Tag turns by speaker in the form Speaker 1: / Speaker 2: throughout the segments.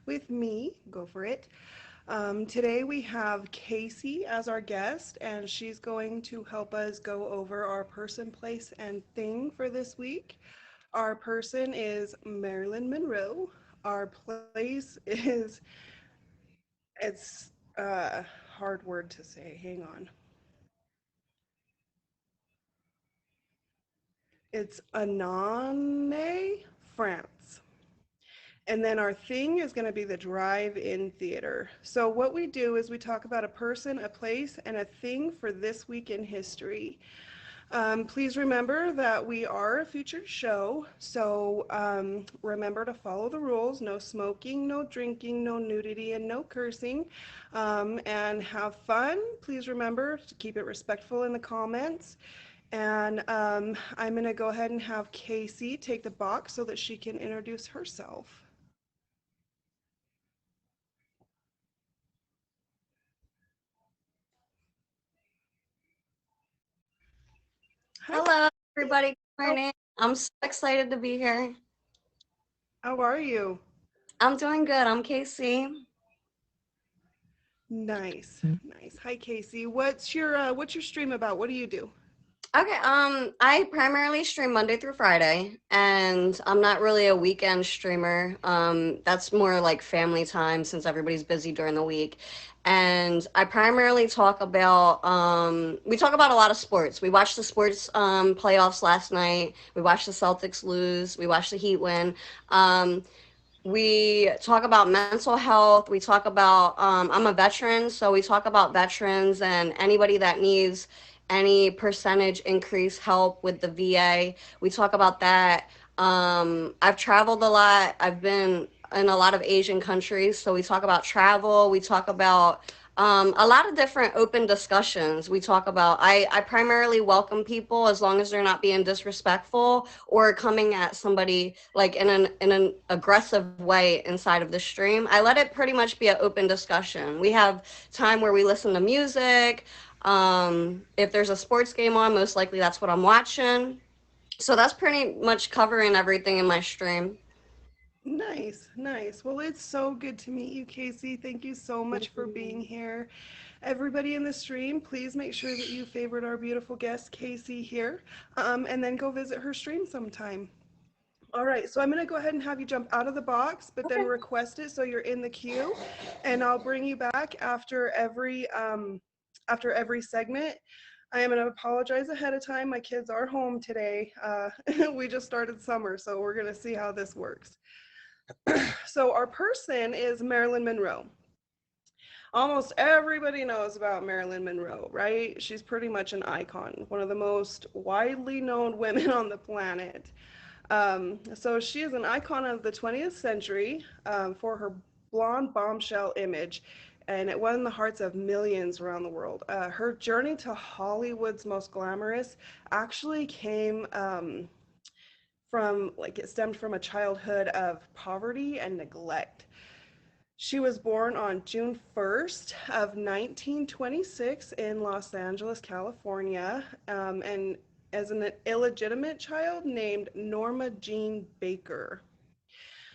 Speaker 1: with me, GopherIt. Today we have Casey as our guest, and she's going to help us go over our person, place, and thing for this week. Our person is Marilyn Monroe. Our place is, it's a hard word to say. Hang on. It's Annonay, France. And then our thing is going to be the drive-in theater. So what we do is we talk about a person, a place, and a thing for this week in history. Please remember that we are a featured show, so remember to follow the rules. No smoking, no drinking, no nudity, and no cursing. And have fun. Please remember to keep it respectful in the comments. And I'm going to go ahead and have Casey take the box so that she can introduce herself. Hi,
Speaker 2: Hello,
Speaker 1: Casey.
Speaker 2: everybody. Good
Speaker 1: How,
Speaker 2: morning. I'm so excited to be here.
Speaker 1: how are you?
Speaker 2: I'm doing good. I'm Casey.
Speaker 1: Nice, nice. Hi, Casey. What's your stream about? What do you do?
Speaker 2: Okay, I primarily stream Monday through Friday, and I'm not really a weekend streamer. That's more like family time since everybody's busy during the week. And I primarily talk about we talk about a lot of sports. We watched the sports playoffs last night. We watched the Celtics lose. We watched the Heat win. Um, we talk about mental health. We talk about I'm a veteran, so we talk about veterans and anybody that needs any percentage increase help with the VA. We talk about that. I've traveled a lot. I've been in a lot of Asian countries, so we talk about travel. We talk about a lot of different open discussions. We talk about, I primarily welcome people as long as they're not being disrespectful or coming at somebody like in an aggressive way inside of the stream. I let it pretty much be an open discussion. We have time where we listen to music. If there's a sports game on, most likely that's what I'm watching. So that's pretty much covering everything in my stream.
Speaker 1: Nice, nice. Well, it's so good to meet you, Casey. Thank you so much for being here. Everybody in the stream, please make sure that you favorite our beautiful guest, Casey, here, and then go visit her stream sometime. All right, so I'm going to go ahead and have you jump out of the box, but then
Speaker 2: Okay.
Speaker 1: request it so you're in the queue, and I'll bring you back after every segment. I am going to apologize ahead of time. My kids are home today. We just started summer, so we're going to see how this works. So our person is Marilyn Monroe. Almost everybody knows about Marilyn Monroe, right? She's pretty much an icon, one of the most widely known women on the planet. So she is an icon of the 20th century for her blonde bombshell image, and it won the hearts of millions around the world. Her journey to Hollywood's most glamorous actually came it stemmed from a childhood of poverty and neglect. She was born on June 1st of 1926 in Los Angeles, California, and as an illegitimate child named Norma Jean Baker.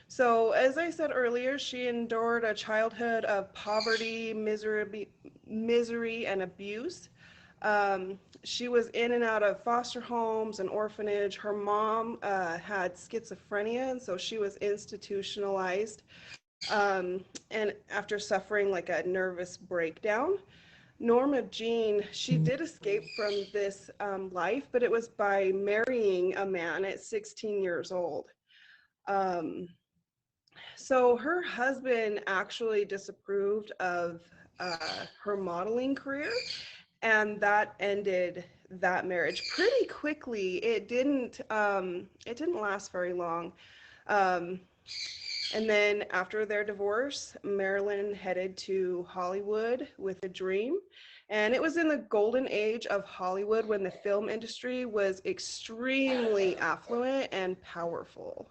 Speaker 1: So, as I said earlier, she endured a childhood of poverty, misery and abuse. She was in and out of foster homes and orphanage. Her mom had schizophrenia, and so she was institutionalized. And after suffering like a nervous breakdown, Norma Jean, she did escape from this life, but it was by marrying a man at 16 years old. Um, so her husband actually disapproved of her modeling career, and that ended that marriage pretty quickly. It didn't last very long. Um, and then after their divorce, Marilyn headed to Hollywood with a dream. And it was in the golden age of Hollywood when the film industry was extremely affluent and powerful.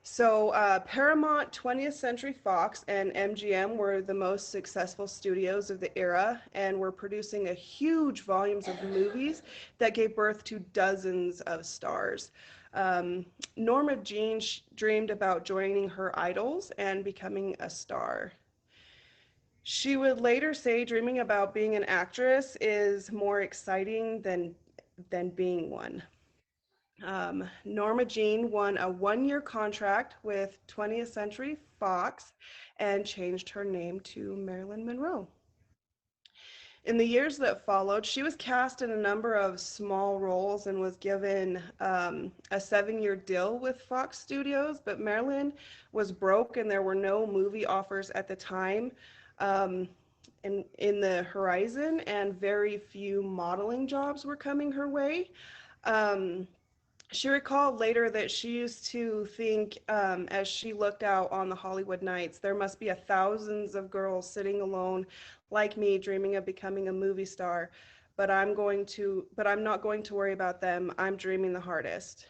Speaker 1: So Paramount, 20th Century Fox, and MGM were the most successful studios of the era and were producing a huge volumes of movies that gave birth to dozens of stars. Um, Norma Jean dreamed about joining her idols and becoming a star. She would later say dreaming about being an actress is more exciting than being one. Norma Jean won a 1 year contract with 20th Century Fox and changed her name to Marilyn Monroe. In the years that followed, she was cast in a number of small roles and was given a 7 year deal with Fox Studios. But Marilyn was broke and there were no movie offers at the time um, in the horizon, and very few modeling jobs were coming her way. Um, she recalled later that she used to think, as she looked out on the Hollywood nights, there must be thousands of girls sitting alone like me dreaming of becoming a movie star, but I'm not going to worry about them. I'm dreaming the hardest.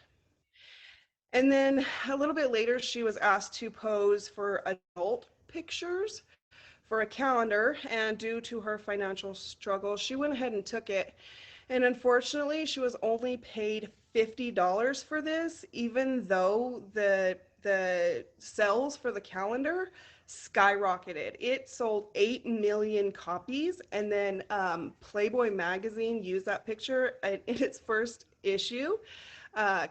Speaker 1: And then a little bit later, she was asked to pose for adult pictures for a calendar, and due to her financial struggle, she went ahead and took it. And unfortunately, she was only paid $50 for this, even though the sales for the calendar skyrocketed. It sold 8 million copies, and then Playboy magazine used that picture in its first issue,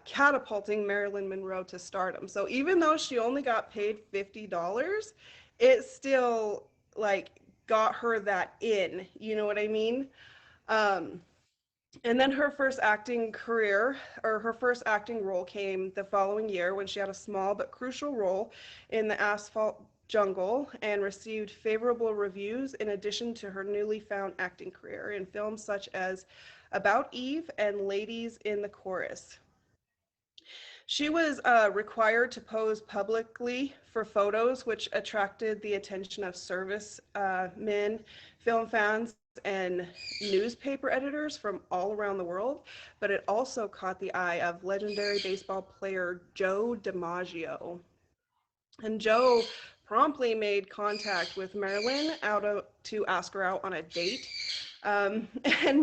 Speaker 1: catapulting Marilyn Monroe to stardom. So even though she only got paid $50, it still like got her that in. You know what I mean? Um, and then her first acting career, or her first acting role, came the following year when she had a small but crucial role in The Asphalt Jungle and received favorable reviews in addition to her newly found acting career in films such as About Eve and Ladies in the Chorus. She was required to pose publicly for photos, which attracted the attention of service men, film fans, and newspaper editors from all around the world. But it also caught the eye of legendary baseball player Joe DiMaggio. And Joe promptly made contact with Marilyn to ask her out on a date. And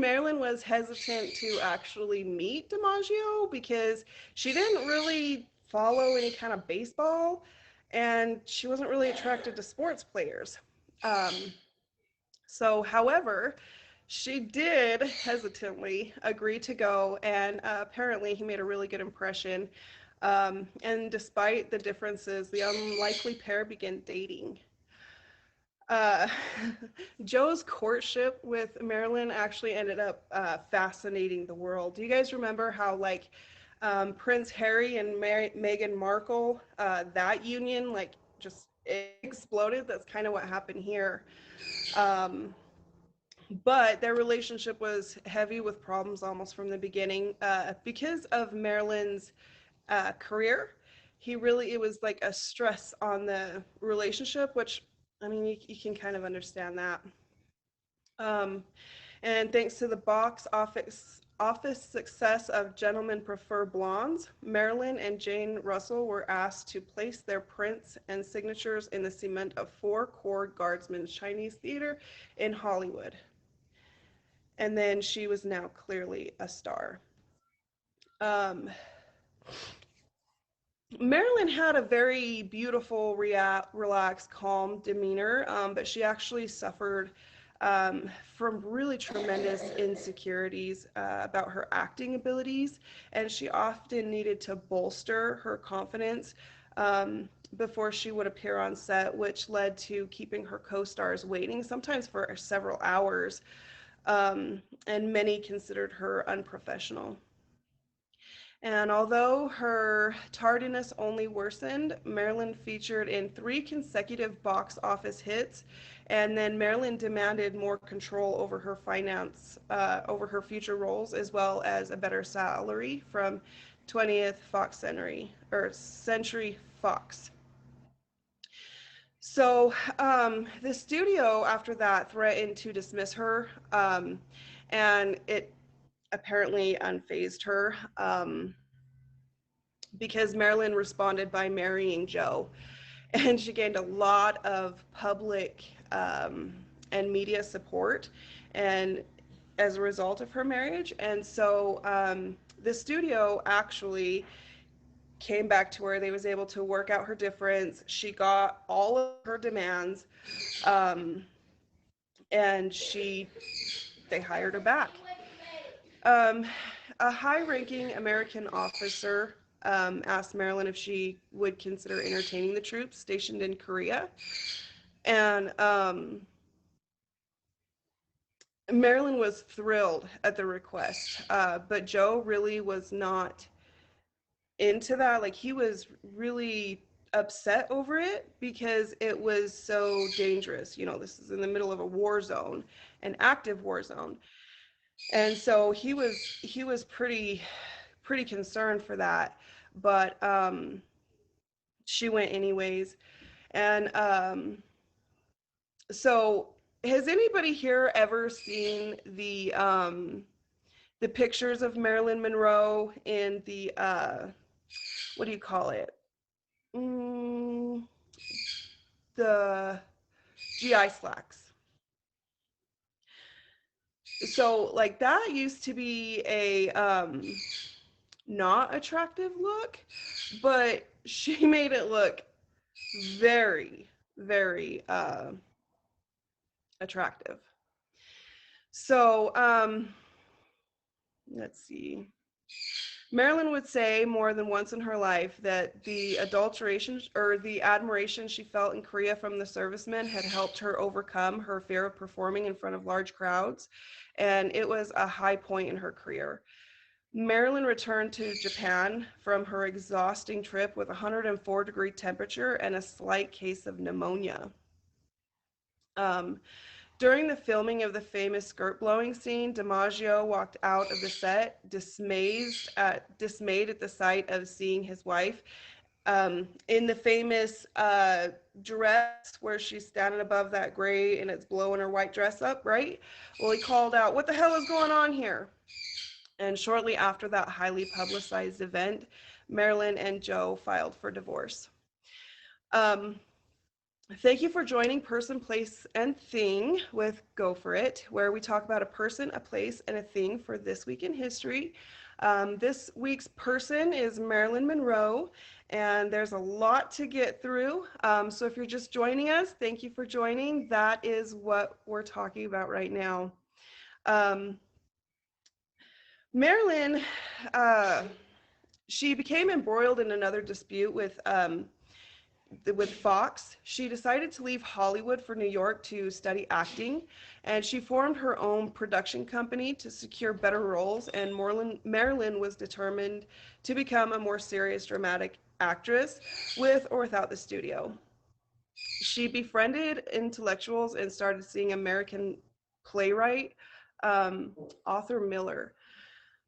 Speaker 1: Marilyn was hesitant to actually meet DiMaggio because she didn't really follow any kind of baseball, and she wasn't really attracted to sports players. Um, however, she did hesitantly agree to go, and apparently he made a really good impression. And despite the differences, the unlikely pair began dating. Uh, Joe's courtship with Marilyn actually ended up fascinating the world. Do you guys remember how, like, Prince Harry and Meghan Markle, that union, like, just exploded? That's kind of what happened here. Um, but their relationship was heavy with problems almost from the beginning because of Marilyn's career. It was like a stress on the relationship, which, I mean, you can kind of understand that. Um, and thanks to the box office success of Gentlemen Prefer Blondes, Marilyn and Jane Russell were asked to place their prints and signatures in the cement of four core guardsmen's Chinese theater in Hollywood. And then she was now clearly a star. Um, Marilyn had a very beautiful, relaxed, calm demeanor, but she actually suffered from really tremendous insecurities about her acting abilities, and she often needed to bolster her confidence before she would appear on set, which led to keeping her co-stars waiting, sometimes for several hours, and many considered her unprofessional. And although her tardiness only worsened, Marilyn featured in three consecutive box office hits, and then Marilyn demanded more control over her finance, over her future roles, as well as a better salary from 20th Century Fox. So the studio after that threatened to dismiss her, and it apparently unfazed her. Because Marilyn responded by marrying Joe. And she gained a lot of public and media support, and as a result of her marriage. And so the studio actually came back to her. They was able to work out her difference. She got all of her demands, um, and they hired her back. Um, a high-ranking American officer asked Marilyn if she would consider entertaining the troops stationed in Korea, and Marilyn was thrilled at the request, but Joe really was not into that. Like, he was really upset over it because it was so dangerous. You know, this is in the middle of a war zone, an active war zone. And so he was pretty concerned for that. But she went anyways. And so has anybody here ever seen the pictures of Marilyn Monroe in the what do you call it? Mm, the GI slacks. So like that used to be a not attractive look, but she made it look very, very attractive. So let's see. Marilyn would say more than once in her life that the adulteration or the admiration she felt in Korea from the servicemen had helped her overcome her fear of performing in front of large crowds, and it was a high point in her career. Marilyn returned to Japan from her exhausting trip with a 104-degree temperature and a slight case of pneumonia. Um, During the filming of the famous skirt blowing scene, DiMaggio walked out of the set dismayed at the sight of seeing his wife in the famous dress where she's standing above that gray and it's blowing her white dress up, right? Well, he called out, "What the hell is going on here?" And shortly after that highly publicized event, Marilyn and Joe filed for divorce. Um, Thank you for joining Person, Place, and Thing with Go For It, where we talk about a person, a place, and a thing for this week in history. This week's person is Marilyn Monroe, and there's a lot to get through. So if you're just joining us, thank you for joining. That is what we're talking about right now. Um, Marilyn, uh, she became embroiled in another dispute with Fox. She decided to leave Hollywood for New York to study acting, and she formed her own production company to secure better roles. And Marilyn was determined to become a more serious dramatic actress with or without the studio. She befriended intellectuals and started seeing American playwright Arthur Miller.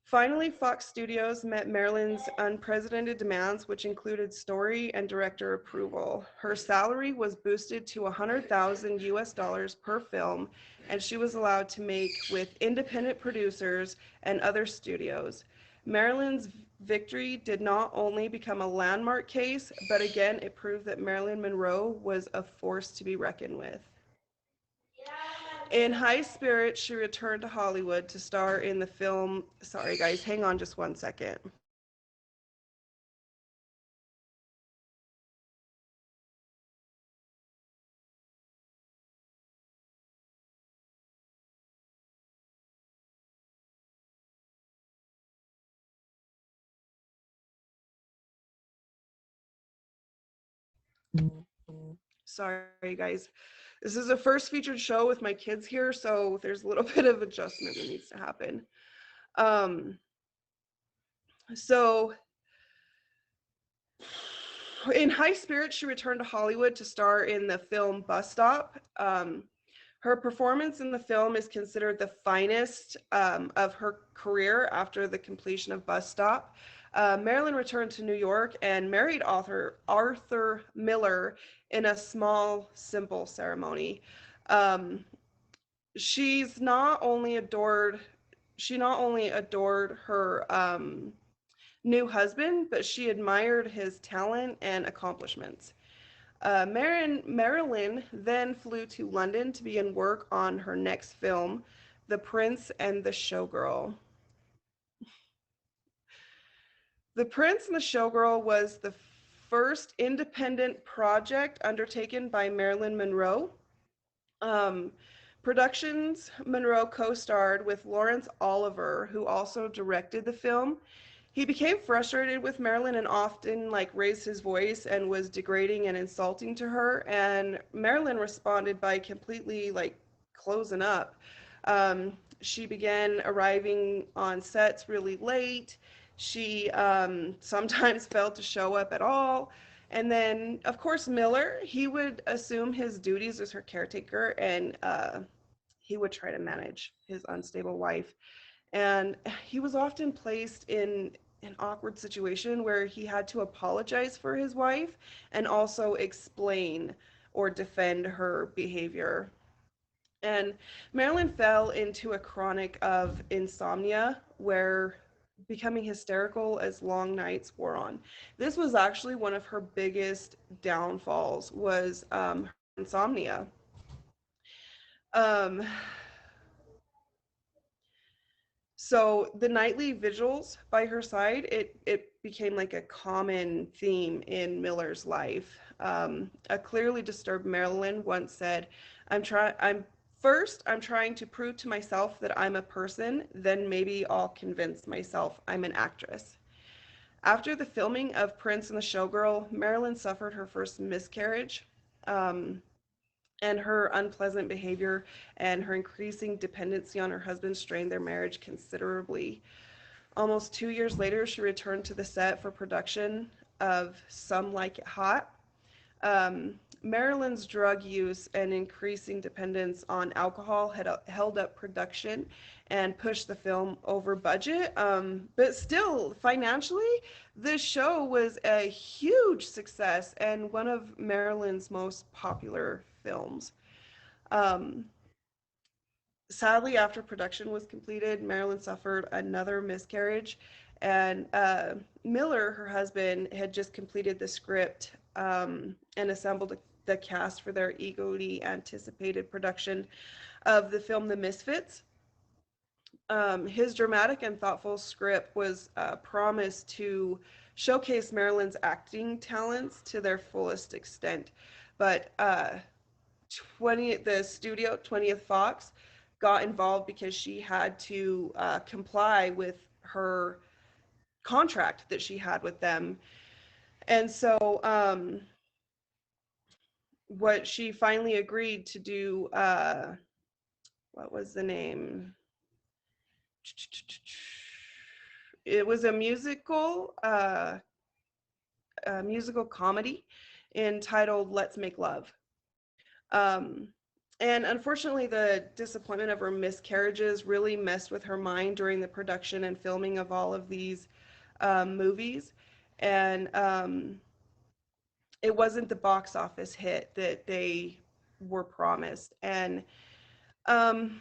Speaker 1: Finally, Fox Studios met Marilyn's unprecedented demands, which included story and director approval. Her salary was boosted to 100,000 US dollars per film, and she was allowed to make with independent producers and other studios. Marilyn's victory did not only become a landmark case, but again, it proved that Marilyn Monroe was a force to be reckoned with. In high spirits, she returned to Hollywood to star in the film. Sorry, guys, hang on just one second. Sorry, guys. This is a first featured show with my kids here, so there's a little bit of adjustment that needs to happen. Um, so, in high spirits, she returned to Hollywood to star in the film Bus Stop. Her performance in the film is considered the finest of her career after the completion of Bus Stop. Marilyn returned to New York and married author Arthur Miller in a small, simple ceremony. Um, she's not only adored, she not only adored her new husband, but she admired his talent and accomplishments. Marilyn then flew to London to begin work on her next film, The Prince and the Showgirl. The Prince and the Showgirl was the first independent project undertaken by Marilyn Monroe. Um, Productions Monroe co starred with Lawrence Oliver, who also directed the film. He became frustrated with Marilyn and often raised his voice and was degrading and insulting to her. And Marilyn responded by completely closing up. She began arriving on sets really late. She sometimes failed to show up at all. And then, of course, Miller, he would assume his duties as her caretaker, and he would try to manage his unstable wife. And he was often placed in an awkward situation where he had to apologize for his wife and also explain or defend her behavior. And Marilyn fell into a chronic of insomnia where becoming hysterical as long nights wore on. This was actually one of her biggest downfalls was her insomnia. Um, so the nightly vigils by her side, it became like a common theme in Miller's life. A clearly disturbed Marilyn once said, I'm trying to prove to myself that I'm a person, then maybe I'll convince myself I'm an actress." After the filming of Prince and the Showgirl, Marilyn suffered her first miscarriage. Um, and her unpleasant behavior and her increasing dependency on her husband strained their marriage considerably. Almost 2 years later, she returned to the set for production of Some Like It Hot. Marilyn's drug use and increasing dependence on alcohol had held up production and pushed the film over budget. But still, financially, the show was a huge success and one of Marilyn's most popular films. Um, Sadly, after production was completed, Marilyn suffered another miscarriage, and Miller, her husband, had just completed the script and assembled the cast for their eagerly anticipated production of the film The Misfits. His dramatic and thoughtful script was promised to showcase Marilyn's acting talents to their fullest extent, but 20th Fox got involved because she had to comply with her contract that she had with them. And so what she finally agreed to do, what was the name? It was a musical comedy entitled Let's Make Love. Um, and unfortunately, the disappointment of her miscarriages really messed with her mind during the production and filming of all of these movies. And it wasn't the box office hit that they were promised. And um,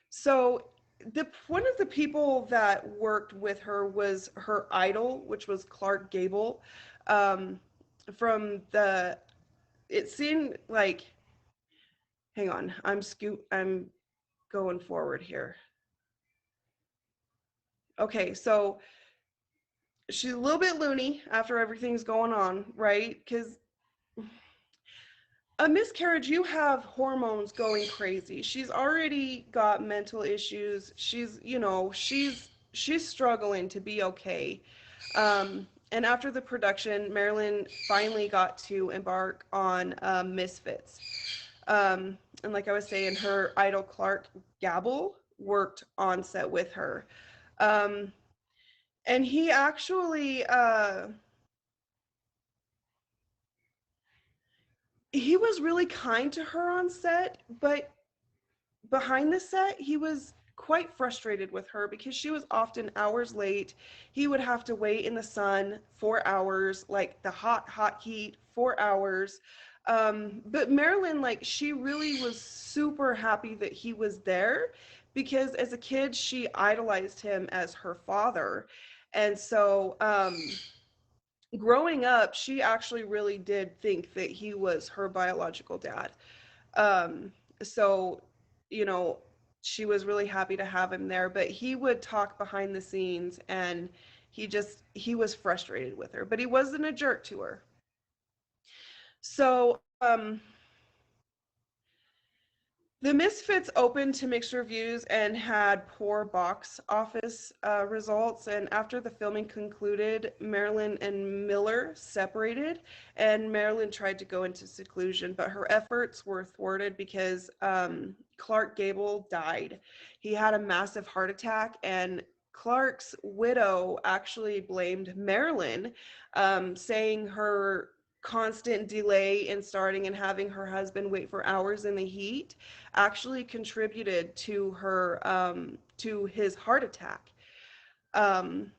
Speaker 1: so one of the people that worked with her was her idol, which was Clark Gable. Um, from the, it seemed like, hang on, I'm going forward here. Okay, so she's a little bit loony after everything's going on, right? Because a miscarriage, you have hormones going crazy. She's already got mental issues. She's struggling to be okay. And after the production, Marilyn finally got to embark on Misfits. And like I was saying, her idol Clark Gable worked on set with her. Um, and he was really kind to her on set, but behind the set, he was quite frustrated with her because she was often hours late. He would have to wait in the sun 4 hours, like the hot heat, 4 hours. But Marilyn, she really was super happy that he was there because as a kid, she idolized him as her father. And so, growing up, she actually really did think that he was her biological dad. Um, so, you know, she was really happy to have him there, but he would talk behind the scenes and He was frustrated with her, but he wasn't a jerk to her. So the Misfits opened to mixed reviews and had poor box office results. And after the filming concluded, Marilyn and Miller separated, and Marilyn tried to go into seclusion, but her efforts were thwarted because Clark Gable died. He had a massive heart attack, and Clark's widow actually blamed Marilyn, saying her constant delay in starting and having her husband wait for hours in the heat actually contributed to his heart attack. Um,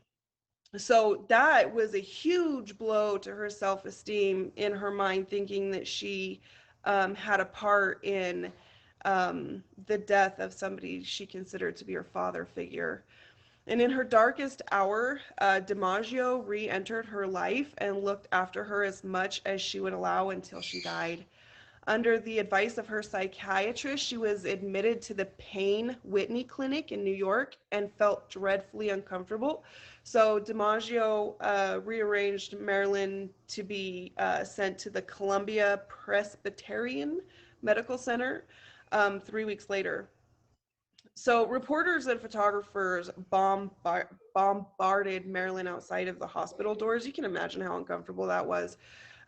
Speaker 1: so that was a huge blow to her self-esteem in her mind, thinking that she had a part in the death of somebody she considered to be her father figure. And in her darkest hour, DiMaggio re entered her life and looked after her as much as she would allow until she died. Under the advice of her psychiatrist, she was admitted to the Payne Whitney Clinic in New York and felt dreadfully uncomfortable. So DiMaggio rearranged Marilyn to be sent to the Columbia Presbyterian Medical Center 3 weeks later. So reporters and photographers bombarded Marilyn outside of the hospital doors. You can imagine how uncomfortable that was.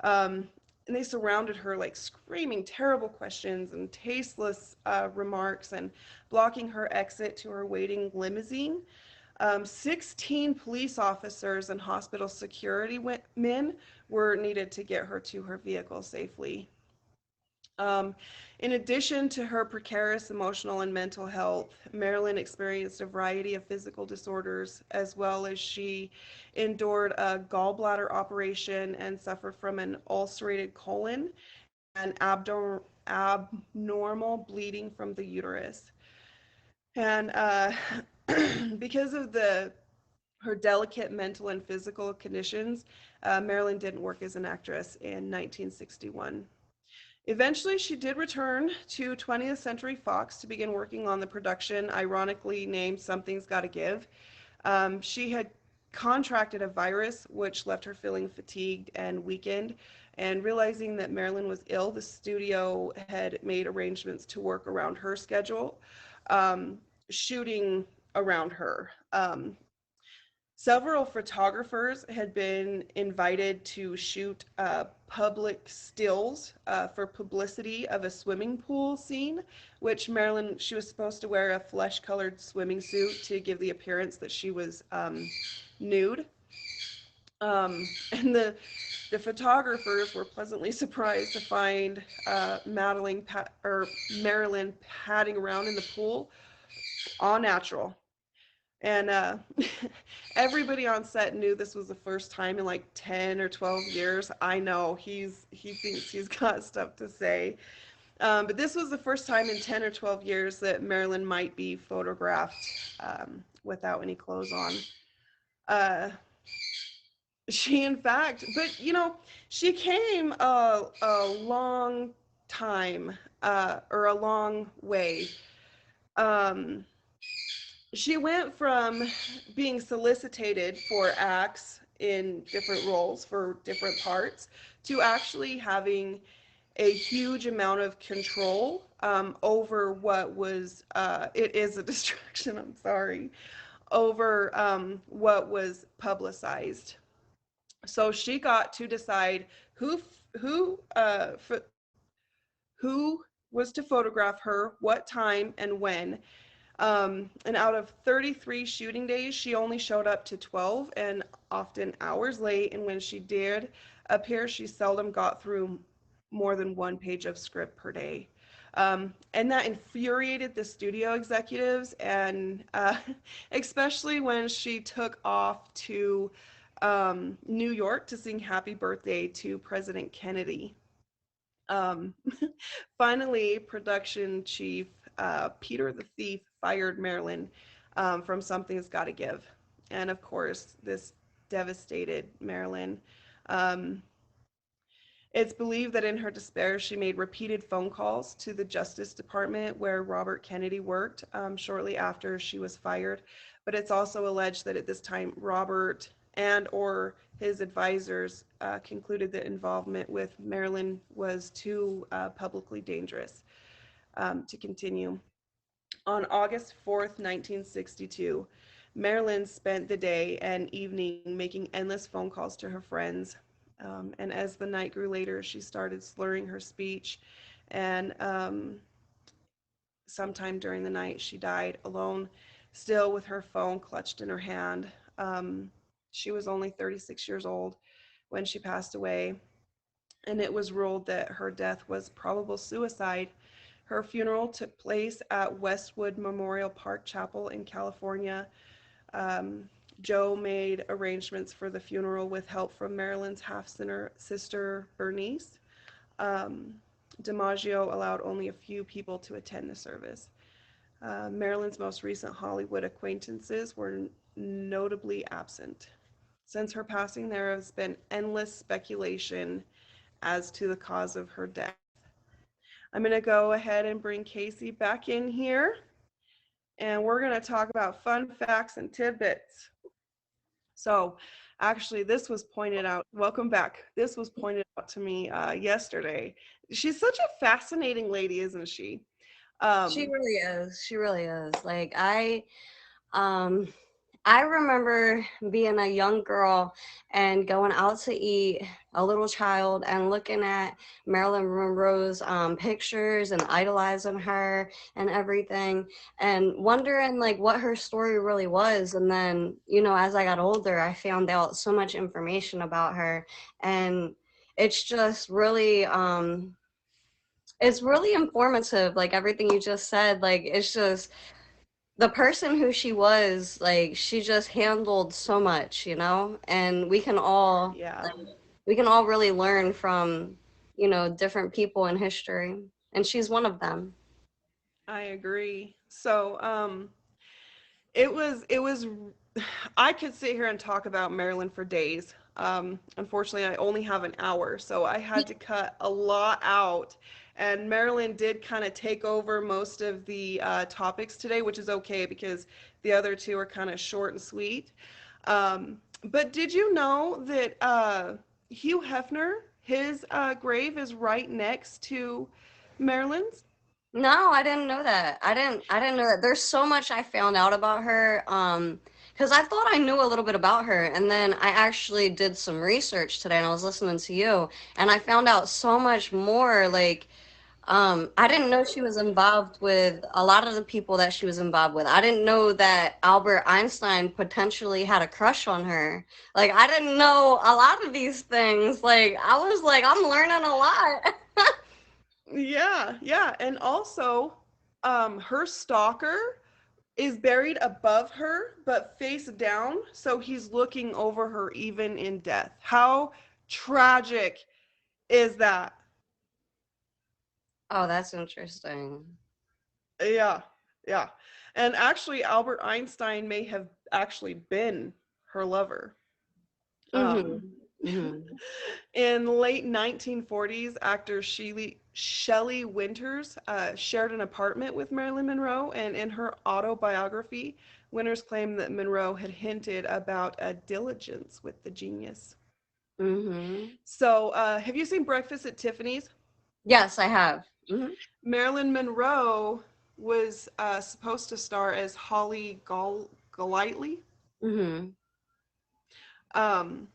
Speaker 1: And they surrounded her, like screaming terrible questions and tasteless remarks and blocking her exit to her waiting limousine. 16 police officers and hospital security men were needed to get her to her vehicle safely. Um, in addition to her precarious emotional and mental health, Marilyn experienced a variety of physical disorders, as well as she endured a gallbladder operation and suffered from an ulcerated colon and abnormal bleeding from the uterus. And because of the her delicate mental and physical conditions, Marilyn didn't work as an actress in 1961. Eventually, she did return to 20th Century Fox to begin working on the production, ironically named Something's Gotta Give. She had contracted a virus, which left her feeling fatigued and weakened. And realizing that Marilyn was ill, the studio had made arrangements to work around her schedule, um, shooting around her. Several photographers had been invited to shoot public stills for publicity of a swimming pool scene, which Marilyn, she was supposed to wear a flesh colored swimming suit to give the appearance that she was nude. And the photographers were pleasantly surprised to find Marilyn padding around in the pool, all natural. And everybody on set knew this was the first time in like 10 or 12 years. I know he thinks he's got stuff to say. But this was the first time in 10 or 12 years that Marilyn might be photographed without any clothes on. Uh, she, in fact, but she came a long time or a long way. Um, she went from being solicited for acts in different roles for different parts to actually having a huge amount of control over what was it is a distraction, I'm sorry, over what was publicized. So she got to decide who who was to photograph her, what time and when. And out of 33 shooting days, she only showed up to 12 and often hours late. And when she did appear, she seldom got through more than one page of script per day. And that infuriated the studio executives, and especially when she took off to New York to sing Happy Birthday to President Kennedy. Um, Finally, production chief Peter the Thief fired Marilyn from Something's Gotta Give. And of course, this devastated Marilyn. Um, it's believed that in her despair, she made repeated phone calls to the Justice Department where Robert Kennedy worked shortly after she was fired. but it's also alleged that at this time Robert and or his advisors concluded that involvement with Marilyn was too publicly dangerous to continue. On August 4th, 1962, Marilyn spent the day and evening making endless phone calls to her friends. And as the night grew later, she started slurring her speech. And sometime during the night, she died alone, still with her phone clutched in her hand. Um, she was only 36 years old when she passed away, and it was ruled that her death was probable suicide. Her funeral took place at Westwood Memorial Park Chapel in California. Um, Joe made arrangements for the funeral with help from Marilyn's half sister, Bernice. Um, DiMaggio allowed only a few people to attend the service. Marilyn's most recent Hollywood acquaintances were notably absent. Since her passing, there has been endless speculation as to the cause of her death. I'm going to go ahead and bring Casey back in here, and we're going to talk about fun facts and tidbits. So, actually, this was pointed out. Welcome back. This was pointed out to me yesterday. She's such a fascinating lady, isn't she?
Speaker 2: She
Speaker 1: Um,
Speaker 2: really is. She really is. Like um I remember being a young girl and going out to eat, a little child, and looking at Marilyn Monroe's pictures and idolizing her and everything, and wondering like what her story really was. And then, as I got older, I found out so much information about her, and it's just really it's really informative, like everything you just said. Like, it's just the person who she was, like, she just handled so much, and
Speaker 1: yeah,
Speaker 2: we can all really learn from, different people in history, and she's one of them.
Speaker 1: I agree. So, it was I could sit here and talk about Maryland for days. Unfortunately, I only have an hour, so I had to cut a lot out. And Maryland did kind of take over most of the topics today, which is okay because the other two are kind of short and sweet. But did you know that Hugh Hefner, his grave is right next to Maryland's?
Speaker 2: No, I didn't know that. I didn't know that. There's so much I found out about her. Because I thought I knew a little bit about her, and then I actually did some research today, and I was listening to you, and I found out so much more. Like, I didn't know she was involved with a lot of the people that she was involved with. I didn't know that Albert Einstein potentially had a crush on her. Like, I didn't know a lot of these things. Like, I was like, I'm learning a lot.
Speaker 1: Yeah, yeah. And also, her stalker is buried above her, but face down, so he's looking over her even in death. How tragic is that?
Speaker 2: Oh, that's interesting.
Speaker 1: Yeah, yeah. And actually, Albert Einstein may have actually been her lover. Um,
Speaker 2: Mm-hmm. Mm-hmm.
Speaker 1: in late 1940s, actor Shelley Winters shared an apartment with Marilyn Monroe, and in her autobiography, Winters claimed that Monroe had hinted about a diligence with the genius.
Speaker 2: Mm-hmm.
Speaker 1: So, have you seen Breakfast at Tiffany's?
Speaker 2: Yes, I have. Mm-hmm.
Speaker 1: Marilyn Monroe was supposed to star as Holly Golightly.
Speaker 2: Mm-hmm.
Speaker 1: Um,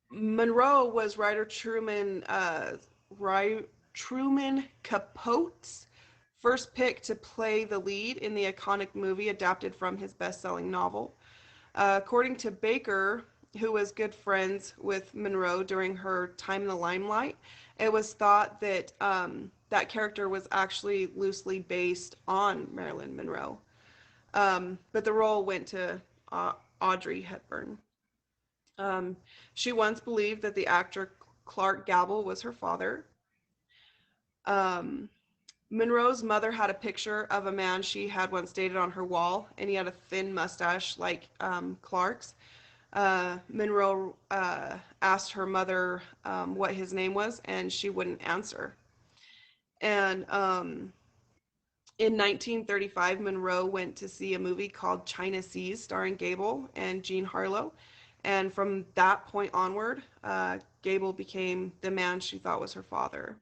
Speaker 1: Monroe was writer Truman Capote's first pick to play the lead in the iconic movie adapted from his best-selling novel. According to Baker, who was good friends with Monroe during her time in the limelight, it was thought that that character was actually loosely based on Marilyn Monroe. But the role went to Audrey Hepburn. Um, she once believed that the actor Clark Gable was her father. Um, Monroe's mother had a picture of a man she had once dated on her wall, and he had a thin mustache like Clark's. Monroe asked her mother what his name was, and she wouldn't answer. And In 1935, Monroe went to see a movie called China Seas starring Gable and Jean Harlow. And from that point onward, Gable became the man she thought was her father.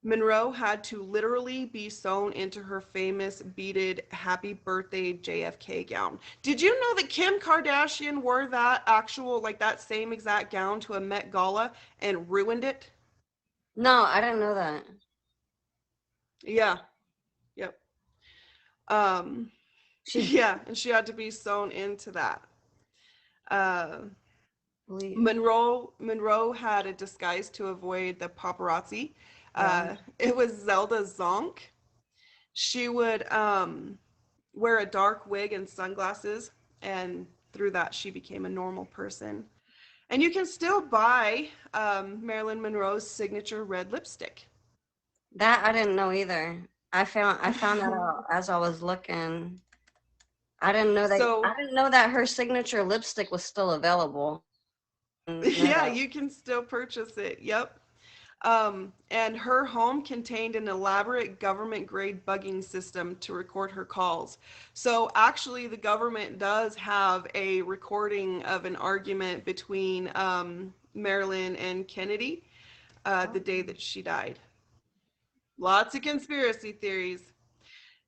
Speaker 1: Monroe had to literally be sewn into her famous beaded Happy Birthday JFK gown. Did you know that Kim Kardashian wore that actual, like that same exact gown to a Met Gala and ruined it?
Speaker 2: No, I didn't know that.
Speaker 1: Yeah, yep. Um,
Speaker 2: She
Speaker 1: yeah, and she had to be sewn into that. Uh,
Speaker 2: believe.
Speaker 1: Monroe had a disguise to avoid the paparazzi.
Speaker 2: Yeah.
Speaker 1: It was Zelda Zonk. She would wear a dark wig and sunglasses, and through that she became a normal person. And you can still buy Marilyn Monroe's signature red lipstick.
Speaker 2: That I didn't know either. I found that out as I was looking. I didn't know that
Speaker 1: So
Speaker 2: I didn't know that her signature lipstick was still available. I didn't know
Speaker 1: yeah,
Speaker 2: that.
Speaker 1: you can still purchase it. Yep. And her home contained an elaborate government grade bugging system to record her calls. So actually, the government does have a recording of an argument between Marilyn and Kennedy the
Speaker 2: Oh.
Speaker 1: day that she died. Lots of conspiracy theories.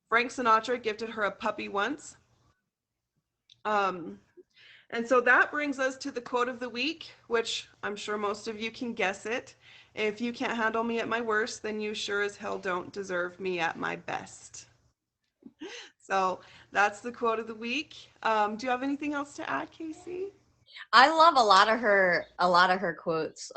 Speaker 1: Frank Sinatra gifted her a puppy once. Um, and so that brings us to the quote of the week, which I'm sure most of you can guess it. If you can't handle me at my worst, then you sure as hell don't deserve me at my best. So that's the quote of the week. Do you have anything else to add, Casey?
Speaker 2: I love a lot of her quotes.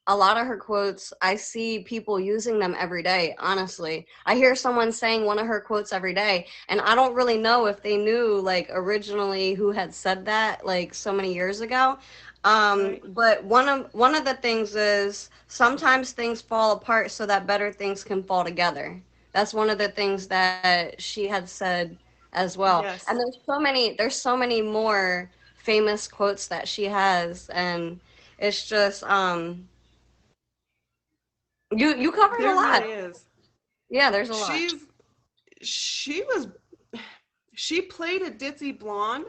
Speaker 2: A lot of her quotes, I see people using them every day, honestly. I hear someone saying one of her quotes every day, and I don't really know if they knew like originally who had said that like so many years ago.
Speaker 1: Right?
Speaker 2: But one of the things is sometimes things fall apart so that better things can fall together. That's one of the things that she had said as well. And
Speaker 1: Yes.
Speaker 2: there's so many more famous quotes that she has, and it's just you covered a
Speaker 1: There
Speaker 2: lot.
Speaker 1: really is.
Speaker 2: Yeah, there's a lot.
Speaker 1: She's she was she played a ditzy blonde,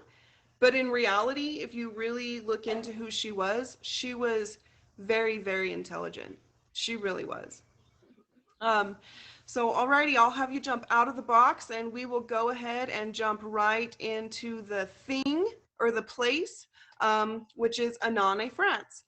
Speaker 1: but in reality, if you really look into who she was very, very intelligent. She really was. Um, so, alrighty, I'll have you jump out of the box and we will go ahead and jump right into the thing or the place, which is Annane, France.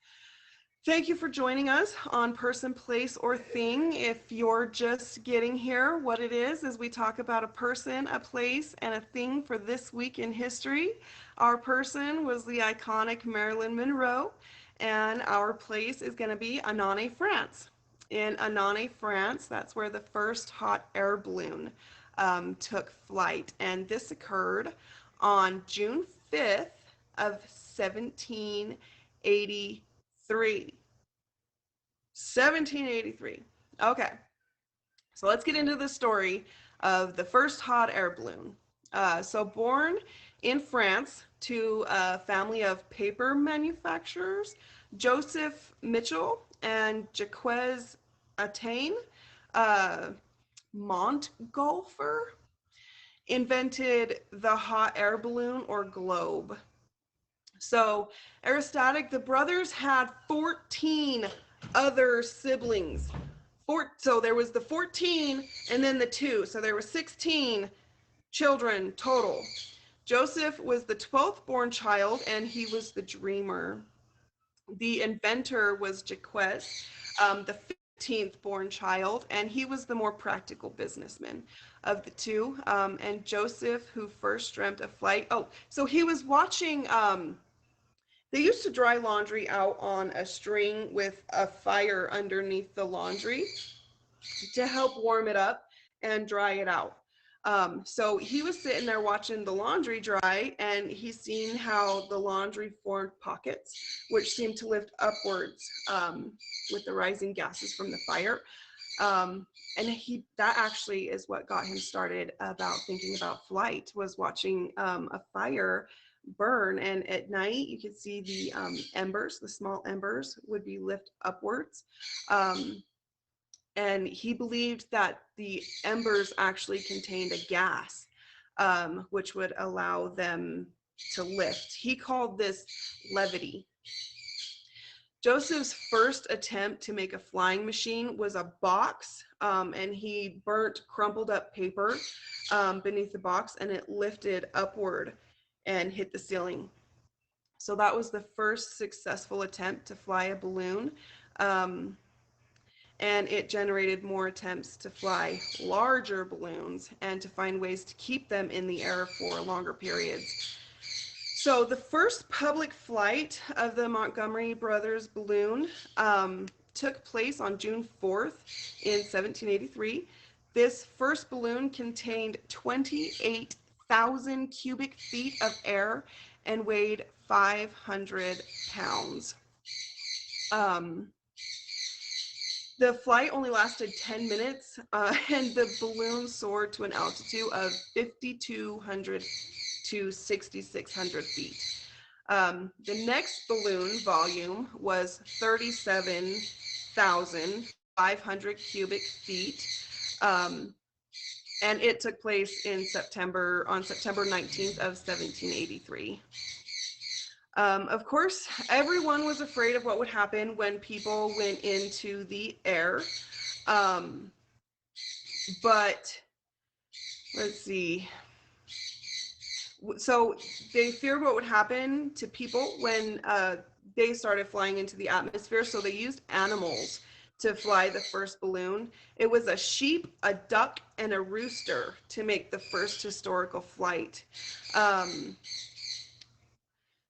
Speaker 1: Thank you for joining us on Person, Place, or Thing. If you're just getting here, what it is we talk about a person, a place, and a thing for this week in history. Our person was the iconic Marilyn Monroe, and our place is going to be Annane, France. In Annane, France, that's where the first hot air balloon took flight, and this occurred on June 5th of 1783. 1783. Okay, so let's get into the story of the first hot air balloon. So, born in France to a family of paper manufacturers, Joseph Mitchell and Jaquez Attain, uh, Montgolfer invented the hot air balloon or globe. So, Aristotic, the brothers had 14 other siblings. So there was the 14 and then the two. So there were 16 children total. Joseph was the 12th born child and he was the dreamer. The inventor was Jaquez, the 15th born child, and he was the more practical businessman of the two. And Joseph, who first dreamt of flight. Oh, so he was watching they used to dry laundry out on a string with a fire underneath the laundry to help warm it up and dry it out. So he was sitting there watching the laundry dry, and he's seen how the laundry formed pockets, which seemed to lift upwards with the rising gases from the fire. And that actually is what got him started about thinking about flight, was watching a fire burn, and at night you could see the embers, the small embers would be lift upwards. um, And he believed that the embers actually contained a gas, which would allow them to lift. He called this levity. Joseph's first attempt to make a flying machine was a box, and he burnt crumpled up paper beneath the box, and it lifted upward and hit the ceiling. So that was the first successful attempt to fly a balloon. Um, and it generated more attempts to fly larger balloons and to find ways to keep them in the air for longer periods. So the first public flight of the Montgomery Brothers balloon took place on June 4th in 1783. This first balloon contained 28,000 cubic feet of air and weighed 500 pounds. Um, the flight only lasted 10 minutes, and the balloon soared to an altitude of 5,200 to 6,600 feet. The next balloon volume was 37,500 cubic feet, um, and it took place on September 19th of 1783. Of course, everyone was afraid of what would happen when people went into the air. Um, but let's see. So they feared what would happen to people when they started flying into the atmosphere. So they used animals to fly the first balloon. It was a sheep, a duck, and a rooster to make the first historical flight. Um,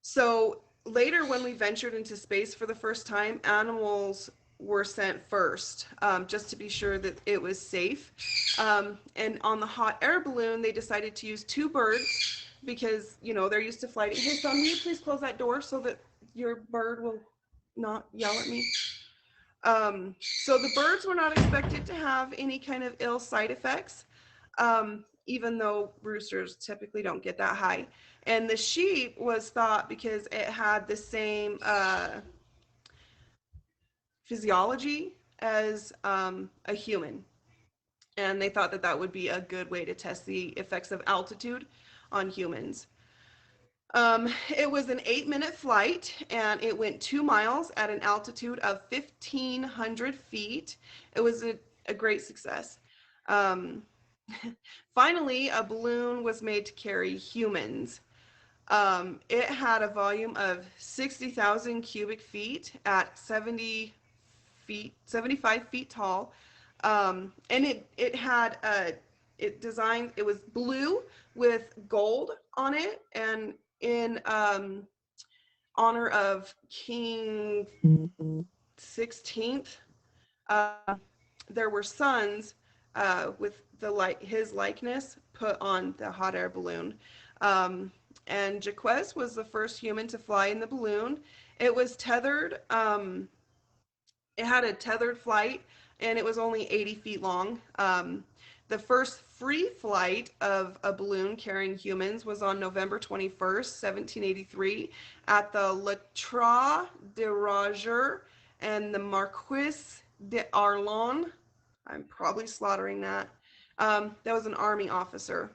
Speaker 1: So later, when we ventured into space for the first time, animals were sent first, just to be sure that it was safe. And on the hot air balloon, they decided to use two birds because, they're used to flying. Hey, son, will you please close that door so that your bird will not yell at me? So the birds were not expected to have any kind of ill side effects, even though roosters typically don't get that high. And the sheep was thought because it had the same physiology as a human. And they thought that that would be a good way to test the effects of altitude on humans. It was an 8-minute flight and it went 2 miles at an altitude of 1,500 feet. It was a great success. Um, Finally, a balloon was made to carry humans. It had a volume of 60,000 cubic feet at 75 feet tall. And it had it was blue with gold on it, and in honor of King 16th, there were suns with his likeness put on the hot air balloon. Um, and Jaquez was the first human to fly in the balloon. It was tethered. It had a tethered flight, and it was only 80 feet long. The first free flight of a balloon carrying humans was on November 21st, 1783, at the La Troie de Roger and the Marquis d'Arlon. I'm probably slaughtering that. That was an army officer.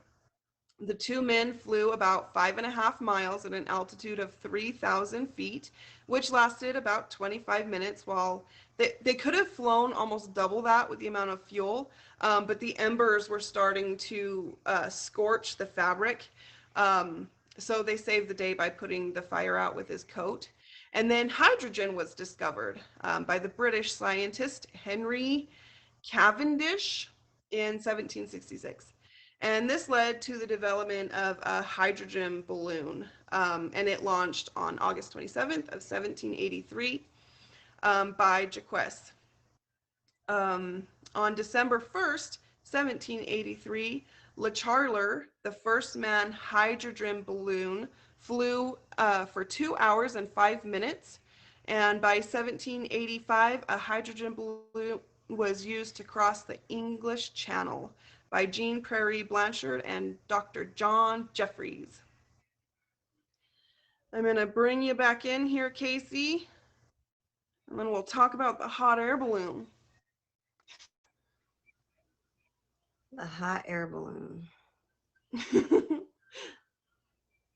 Speaker 1: The two men flew about 5.5 miles at an altitude of 3,000 feet, which lasted about 25 minutes. While they could have flown almost double that with the amount of fuel, but the embers were starting to scorch the fabric. So they saved the day by putting the fire out with his coat. And then hydrogen was discovered by the British scientist Henry Cavendish in 1766. And this led to the development of a hydrogen balloon, and it launched on August 27th of 1783 by Jaquess. On December 1st, 1783, LeCharler, the first manned hydrogen balloon, flew for 2 hours and 5 minutes. And by 1785, a hydrogen balloon was used to cross the English Channel by Jean Prairie Blanchard and Dr. John Jeffries. I'm going to bring you back in here, Casey, and then we'll talk about the hot air balloon.
Speaker 2: The hot air balloon.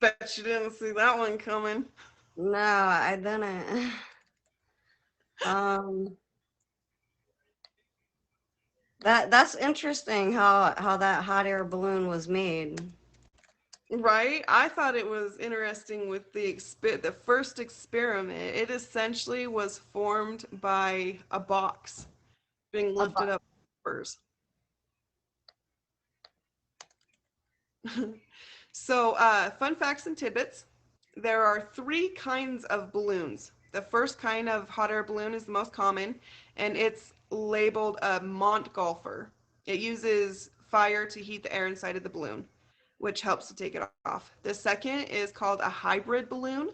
Speaker 1: Bet you didn't see that one coming.
Speaker 2: No, I didn't. Um, that's interesting how that hot air balloon was made.
Speaker 1: Right? I thought it was interesting with the first experiment. It essentially was formed by a box being lifted up first. So, fun facts and tidbits. There are three kinds of balloons. The first kind of hot air balloon is the most common, and it's labeled a Montgolfer. It uses fire to heat the air inside of the balloon, which helps to take it off. The second is called a hybrid balloon,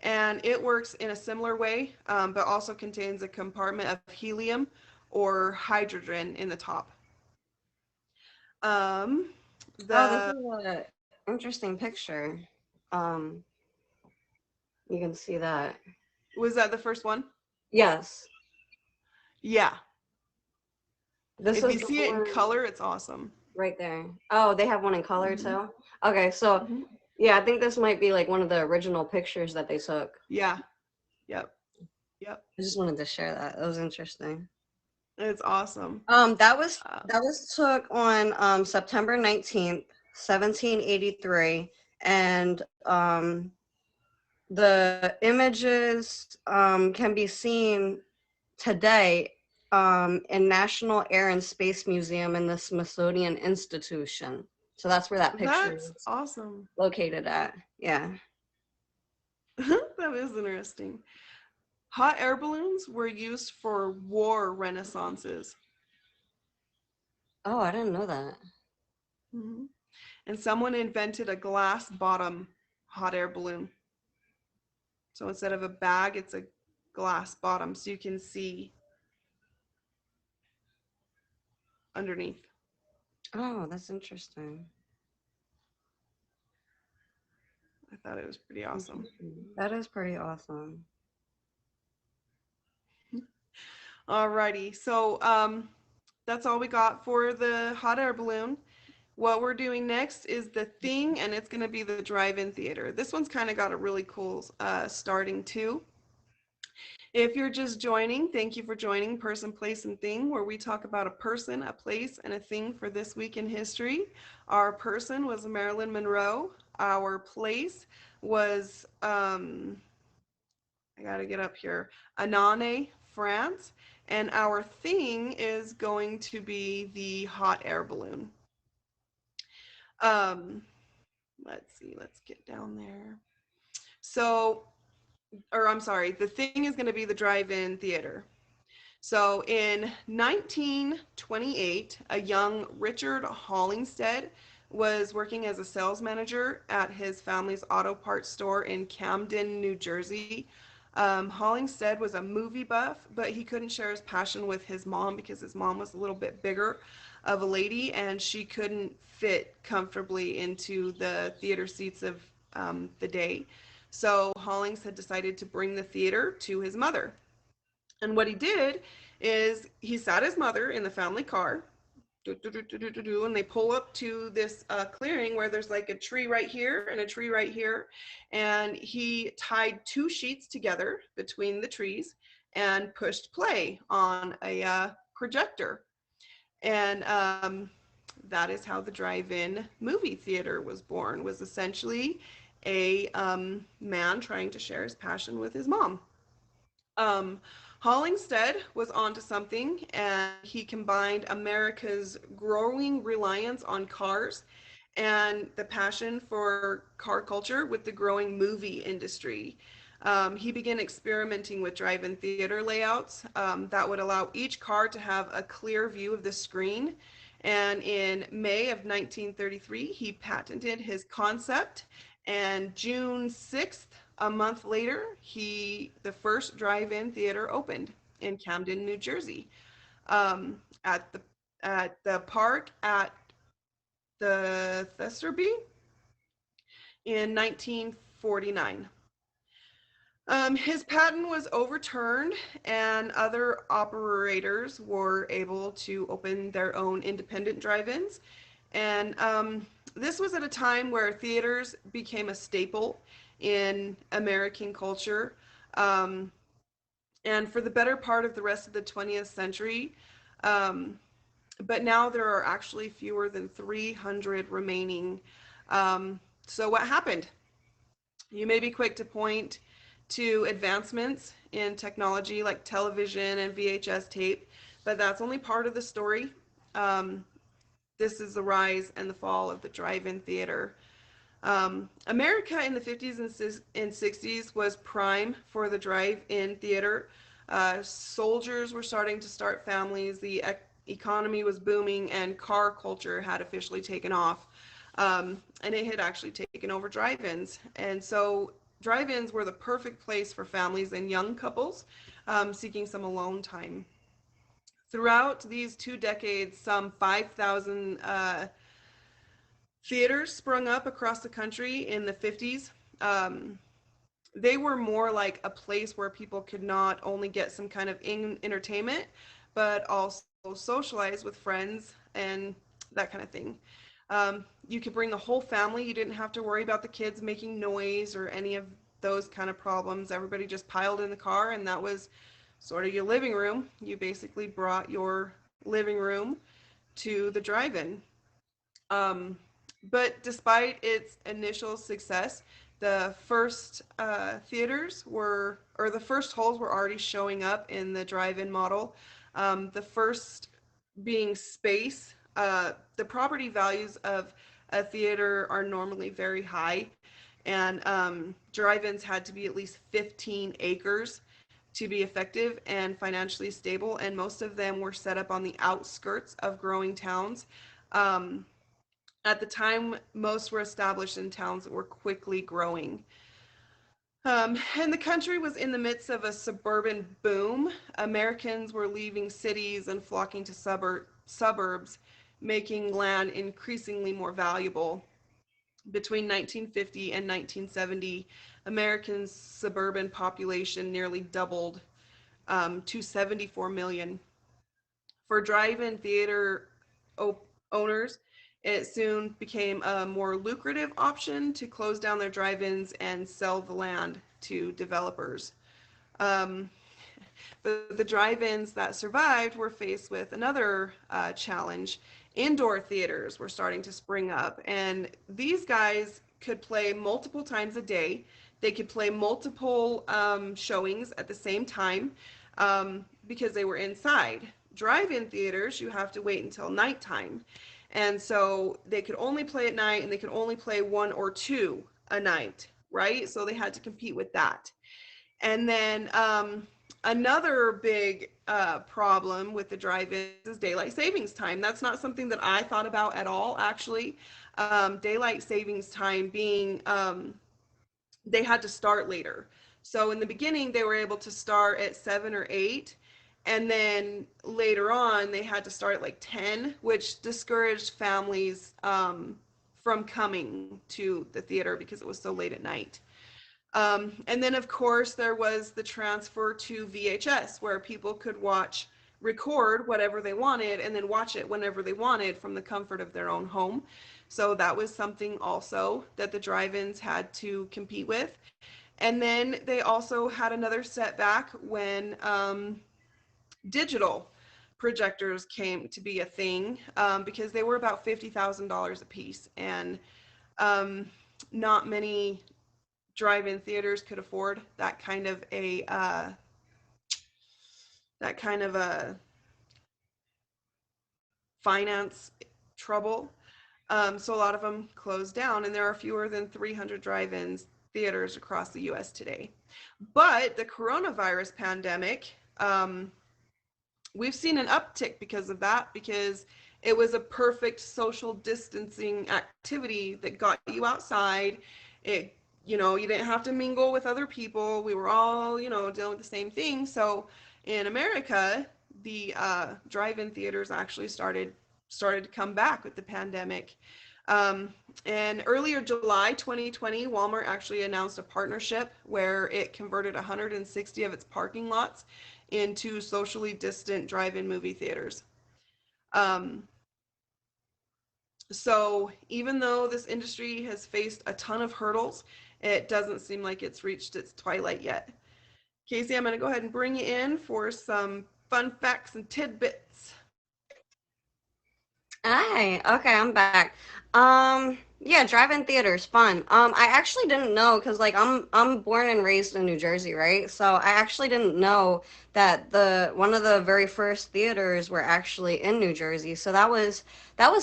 Speaker 1: and it works in a similar way, but also contains a compartment of helium or hydrogen in the top. Um,
Speaker 2: Oh, this
Speaker 1: the
Speaker 2: is a interesting picture. Um, you can see that.
Speaker 1: Was that the first one?
Speaker 2: Yes,
Speaker 1: Yeah.
Speaker 2: this
Speaker 1: If
Speaker 2: is
Speaker 1: you
Speaker 2: the
Speaker 1: see it in
Speaker 2: one
Speaker 1: color, it's awesome.
Speaker 2: right there. Oh, they have one in color
Speaker 1: Hmm.
Speaker 2: too. Okay, so
Speaker 1: Hmm.
Speaker 2: yeah, I think this might be like one of the original pictures that they took.
Speaker 1: Yeah. Yep. Yep.
Speaker 2: I just wanted to share that. That was interesting.
Speaker 1: It's awesome.
Speaker 2: That was
Speaker 1: Uh,
Speaker 2: took on September 19th, 1783, and the images can be seen today in National Air and Space Museum in the Smithsonian Institution. So that's where that picture
Speaker 1: that's
Speaker 2: is
Speaker 1: awesome.
Speaker 2: located at. Yeah.
Speaker 1: That is interesting. Hot air balloons were used for war renaissances.
Speaker 2: Oh, I didn't know that.
Speaker 1: Hmm. And someone invented a glass bottom hot air balloon. So instead of a bag, it's a glass bottom so you can see underneath.
Speaker 2: Oh, that's interesting.
Speaker 1: I thought it was pretty awesome.
Speaker 2: Interesting. That is pretty awesome.
Speaker 1: Alrighty, so that's all we got for the hot air balloon. What we're doing next is the thing, and it's going to be the drive-in theater. This one's kind of got a really cool starting too. If you're just joining, thank you for joining Person, Place, and Thing, where we talk about a person, a place, and a thing for this week in history. Our person was Marilyn Monroe. Our place was I gotta get up here. Annane, France. And our thing is going to be the hot air balloon. Um, let's see, let's get down there. So, or I'm sorry, the thing is going to be the drive in theater. So in 1928, a young Richard Hollingsted was working as a sales manager at his family's auto parts store in Camden, New Jersey. Hollingsted was a movie buff, but he couldn't share his passion with his mom because his mom was a little bit bigger of a lady and she couldn't fit comfortably into the theater seats of the day. So Hollings had decided to bring the theater to his mother. And what he did is he sat his mother in the family car, and they pull up to this clearing where there's like a tree right here and a tree right here. And he tied two sheets together between the trees and pushed play on a projector. And that is how the drive-in movie theater was born. Was essentially a man trying to share his passion with his mom. Um, Hollingsted was onto something, and he combined America's growing reliance on cars and the passion for car culture with the growing movie industry. He began experimenting with drive-in theater layouts that would allow each car to have a clear view of the screen. And in May of 1933, he patented his concept. And June 6th, a month later, the first drive-in theater opened in Camden, New Jersey, at the park at the Thesterby in 1949. His patent was overturned, and other operators were able to open their own independent drive-ins. And this was at a time where theaters became a staple in American culture. Um, and for the better part of the rest of the 20th century, um, but now there are actually fewer than 300 remaining. So, what happened? You may be quick to point to advancements in technology like television and VHS tape, but that's only part of the story. Um, this is the rise and the fall of the drive-in theater. America in the 50s and 60s was prime for the drive-in theater. Soldiers were starting to start families, the economy was booming, and car culture had officially taken off. And it had actually taken over drive-ins. And so drive-ins were the perfect place for families and young couples seeking some alone time. Throughout these 2 decades, some 5,000 theaters sprung up across the country in the 50s. Um, they were more like a place where people could not only get some kind of entertainment, but also socialize with friends and that kind of thing. You could bring the whole family. You didn't have to worry about the kids making noise or any of those kind of problems. Everybody just piled in the car, and that was sort of your living room. You basically brought your living room to the drive-in. Um, but despite its initial success, the first theaters were, or the first holes were already showing up in the drive-in model. The first being space. The property values of a theater are normally very high, and drive-ins had to be at least 15 acres to be effective and financially stable, and most of them were set up on the outskirts of growing towns. Um, at the time, most were established in towns that were quickly growing. And the country was in the midst of a suburban boom. Americans were leaving cities and flocking to suburbs, making land increasingly more valuable. Between 1950 and 1970, Americans' suburban population nearly doubled to 74 million. For drive-in theater owners, it soon became a more lucrative option to close down their drive-ins and sell the land to developers. Um, but the drive-ins that survived were faced with another challenge. Indoor theaters were starting to spring up, and these guys could play multiple times a day. They could play multiple showings at the same time because they were inside. Drive-in theaters, you have to wait until nighttime. And so they could only play at night, and they could only play one or two a night, right? So they had to compete with that. And then another big problem with the drive-ins is daylight savings time. That's not something that I thought about at all, actually. Daylight savings time being they had to start later. So in the beginning, they were able to start at 7 or 8. And then later on, they had to start at like 10, which discouraged families from coming to the theater because it was so late at night. And then, of course, there was the transfer to VHS where people could record whatever they wanted, and then watch it whenever they wanted from the comfort of their own home. So that was something also that the drive-ins had to compete with. And then they also had another setback when digital projectors came to be a thing because they were about $50,000 a piece. And um, not many drive-in theaters could afford that kind of a finance trouble. So a lot of them closed down, and there are fewer than 300 drive-ins theaters across the U.S. today. But the coronavirus pandemic, we've seen an uptick because of that, because it was a perfect social distancing activity that got you outside. It, you didn't have to mingle with other people. We were all, dealing with the same thing. So in America, the drive-in theaters actually started to come back with the pandemic. Um, and earlier July 2020, Walmart actually announced a partnership where it converted 160 of its parking lots into socially distant drive-in movie theaters. Um, so even though this industry has faced a ton of hurdles, it doesn't seem like it's reached its twilight yet. Casey, I'm going to go ahead and bring you in for some fun facts and tidbits.
Speaker 2: Hi. Okay, I'm back. Yeah, drive-in theaters, fun. I actually didn't know because like I'm born and raised in New Jersey, right? So I actually didn't know that the one of the very first theaters were actually in New Jersey. So that was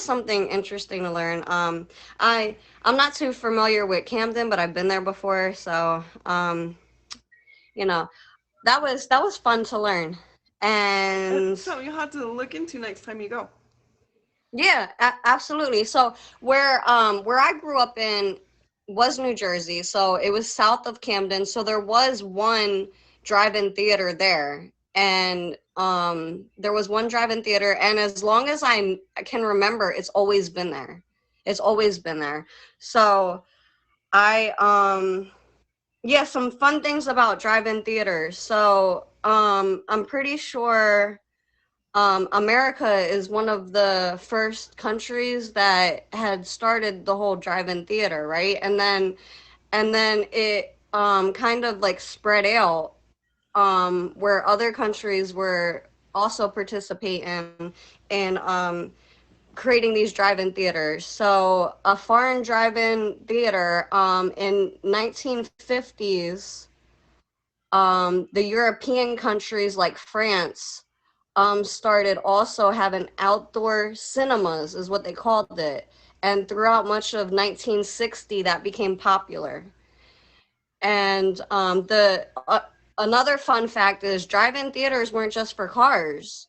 Speaker 2: something interesting to learn. I'm not too familiar with Camden, but I've been there before, so you know, that was fun to learn. And
Speaker 1: It's something you'll have to look into next time you go.
Speaker 2: yeah, absolutely. So where I grew up in was New Jersey, so it was south of Camden. So there was one drive-in theater there, and there was one drive-in theater, and as long as I can remember, it's always been there. It's always been there. So I yeah, some fun things about drive-in theaters. So I'm pretty sure. America is one of the first countries that had started the whole drive-in theater, right? And then it kind of like spread out where other countries were also participating in creating these drive-in theaters. So a foreign drive-in theater in 1950s, the European countries like France started also having outdoor cinemas, is what they called it. And throughout much of 1960, that became popular. And the another fun fact is drive-in theaters weren't just for cars.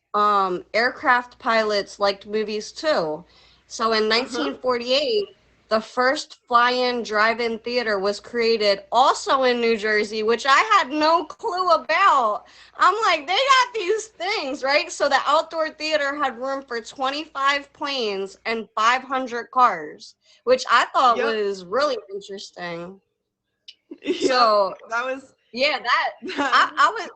Speaker 2: Aircraft pilots liked movies too. So in
Speaker 1: Uh huh.
Speaker 2: 1948, the first fly-in drive-in theater was created also in New Jersey, which I had no clue about. I'm like, they got these things, right? So the outdoor theater had room for 25 planes and 500 cars, which I thought
Speaker 1: Yep.
Speaker 2: was really interesting.
Speaker 1: Yep.
Speaker 2: So
Speaker 1: That was
Speaker 2: yeah, that
Speaker 1: that.
Speaker 2: I was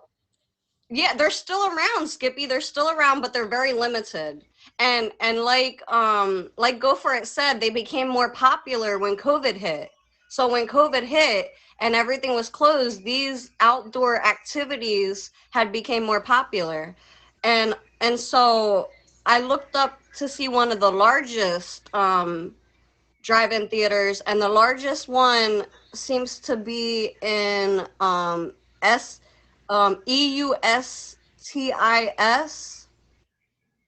Speaker 2: yeah, they're still around, Skippy. They're still around, but they're very limited. And like Go For It said, they became more popular when COVID hit. So when COVID hit and everything was closed, these outdoor activities had became more popular. And so I looked up to see one of the largest drive-in theaters, and the largest one seems to be in S EUSTIS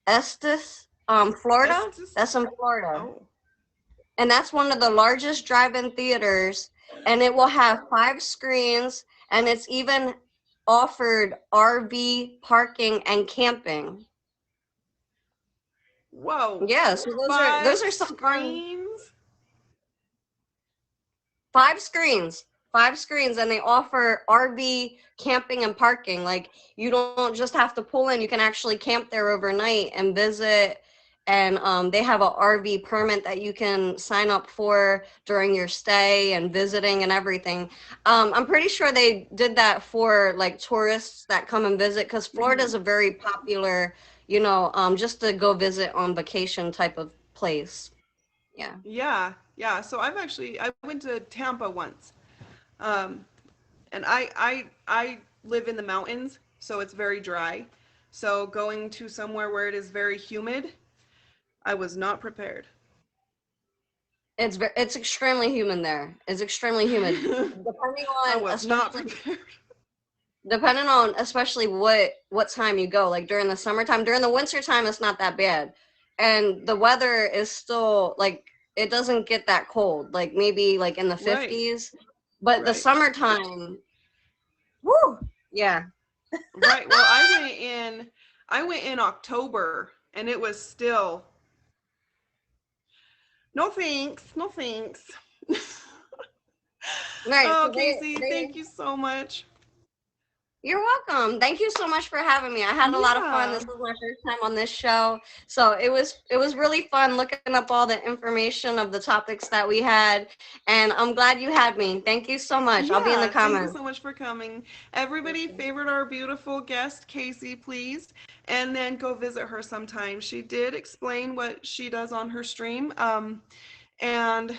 Speaker 2: Estes, Florida.
Speaker 1: Estes.
Speaker 2: That's in Florida,
Speaker 1: Oh.
Speaker 2: and that's one of the largest drive-in theaters, and it will have 5 screens, and it's even offered RV parking and camping.
Speaker 1: Whoa.
Speaker 2: Yeah, so those
Speaker 1: Five
Speaker 2: are some fun.
Speaker 1: screens?
Speaker 2: 5 screens, 5 screens, and they offer RV camping and parking. Like you don't just have to pull in; you can actually camp there overnight and visit. And they have a RV permit that you can sign up for during your stay and visiting and everything. I'm pretty sure they did that for like tourists that come and visit because Florida
Speaker 1: Mm-hmm.
Speaker 2: is a very popular, just to go visit on vacation type of place. Yeah.
Speaker 1: Yeah, yeah. So I went to Tampa once, um, and I live in the mountains, so it's very dry. So going to somewhere where it is very humid, I was not prepared.
Speaker 2: It's extremely humid there. It's extremely humid. Depending
Speaker 1: I
Speaker 2: on
Speaker 1: was not
Speaker 2: especially
Speaker 1: prepared.
Speaker 2: depending on especially what time you go. Like during the summertime, during the winter time it's not that bad. And the weather is still like it doesn't get that cold. Like maybe like in the
Speaker 1: Right,
Speaker 2: 50s. But the
Speaker 1: right,
Speaker 2: summertime, whoo, yeah.
Speaker 1: right. Well, I went in October, and it was still no thanks, no thanks.
Speaker 2: Right.
Speaker 1: Oh,
Speaker 2: So they
Speaker 1: Casey,
Speaker 2: they
Speaker 1: thank you so much.
Speaker 2: You're welcome. Thank you so much for having me. I had a lot of fun. This
Speaker 1: Yeah.
Speaker 2: was my first time on this show. So it was really fun looking up all the information of the topics that we had. And I'm glad you had me. Thank you so much. I'll be in the
Speaker 1: Yeah, thank you
Speaker 2: comments.
Speaker 1: so much for coming.
Speaker 2: Thank
Speaker 1: Everybody,
Speaker 2: you.
Speaker 1: favorite our beautiful guest, Casey, please, and then go visit her sometime. She did explain what she does on her stream, and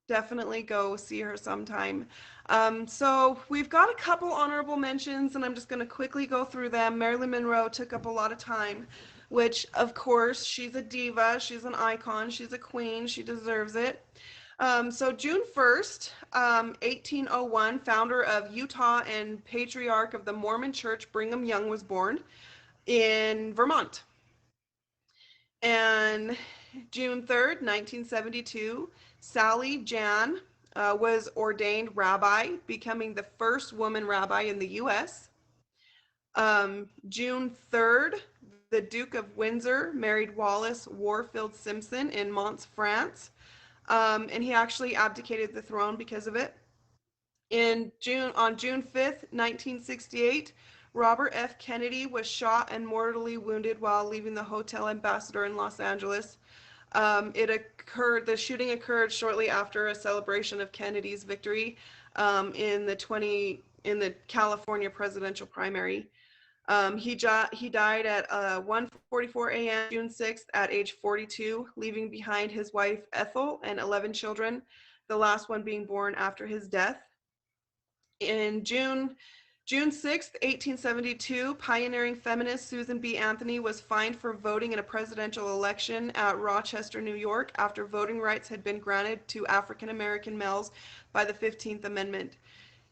Speaker 1: definitely go see her sometime. So we've got a couple honorable mentions, and I'm just going to quickly go through them. Marilyn Monroe took up a lot of time, which, of course, she's a diva, she's an icon, she's a queen, she deserves it. So June 1st, 1801, founder of Utah and patriarch of the Mormon Church, Brigham Young, was born in Vermont. And June 3rd, 1972, Sally Jan was ordained rabbi, becoming the first woman rabbi in the U.S. June 3rd, the Duke of Windsor married Wallis Warfield Simpson in Mons, France, and he actually abdicated the throne because of it. On June 5th, 1968, Robert F. Kennedy was shot and mortally wounded while leaving the Hotel Ambassador in Los Angeles. The shooting occurred shortly after a celebration of Kennedy's victory in the California presidential primary. He died at 1:44 a.m. June 6th at age 42, leaving behind his wife Ethel and 11 children, the last one being born after his death. In June 6th, 1872, pioneering feminist Susan B. Anthony was fined for voting in a presidential election at Rochester, New York, after voting rights had been granted to African American males by the 15th Amendment.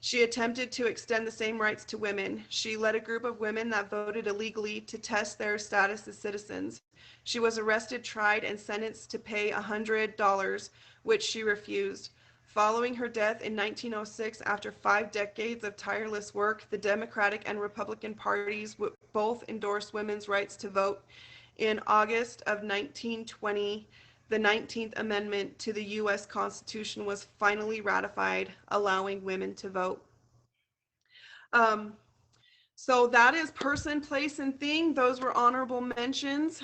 Speaker 1: She attempted to extend the same rights to women. She led a group of women that voted illegally to test their status as citizens. She was arrested, tried, and sentenced to pay $100, which she refused. Following her death in 1906, after 5 decades of tireless work, the Democratic and Republican parties both endorsed women's rights to vote. In August of 1920, the 19th Amendment to the U.S. Constitution was finally ratified, allowing women to vote. Um, so that is person, place, and thing. Those were honorable mentions.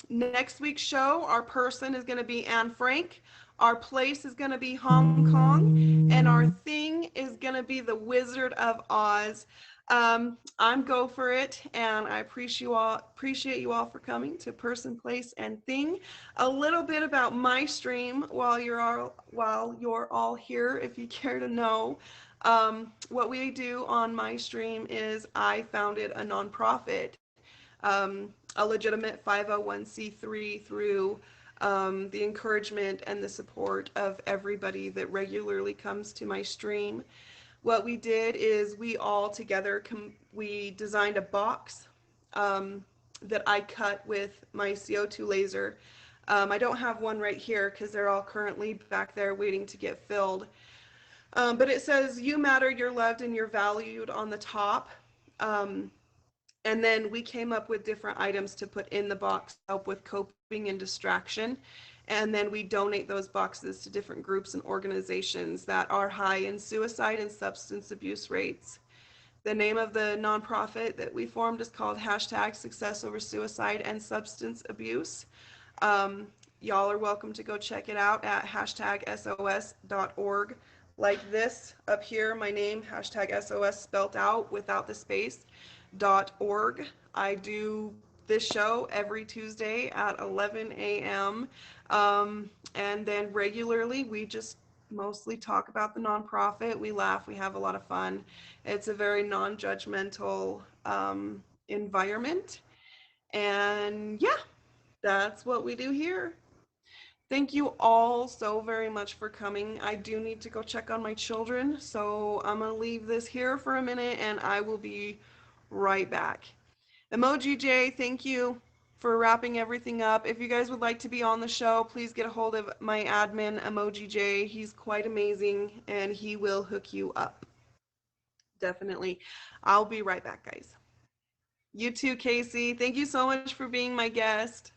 Speaker 1: Next week's show, our person is going to be Anne Frank. Our place is going to be Hong Kong. And our thing is going to be the Wizard of Oz. I'm GopherIt, and I appreciate you all for coming to Person, Place, and Thing. A little bit about my stream while you're all here, if you care to know. What we do on my stream is I founded a nonprofit, a legitimate 501c3 through the encouragement and the support of everybody that regularly comes to my stream. What we did is we all together we designed a box that I cut with my CO2 laser. I don't have one right here because they're all currently back there waiting to get filled. But it says, "You matter, you're loved, and you're valued" on the top. Um, and then we came up with different items to put in the box to help with coping and distraction. And then we donate those boxes to different groups and organizations that are high in suicide and substance abuse rates. The name of the nonprofit that we formed is called hashtag Success Over Suicide and Substance Abuse. Um, y'all are welcome to go check it out at hashtag SOS.org. Like this up here, my name, hashtag SOS spelt out without the space, .org. I do this show every Tuesday at 11 a.m. And then regularly we just mostly talk about the nonprofit. We laugh, we have a lot of fun. It's a very non-judgmental environment. And yeah, that's what we do here. Thank you all so very much for coming. I do need to go check on my children, so I'm going to leave this here for a minute and I will be right back. Emoji J, thank you for wrapping everything up. If you guys would like to be on the show, please get a hold of my admin, Emoji J. He's quite amazing and he will hook you up. Definitely. I'll be right back, guys. You too, Casey. Thank you so much for being my guest.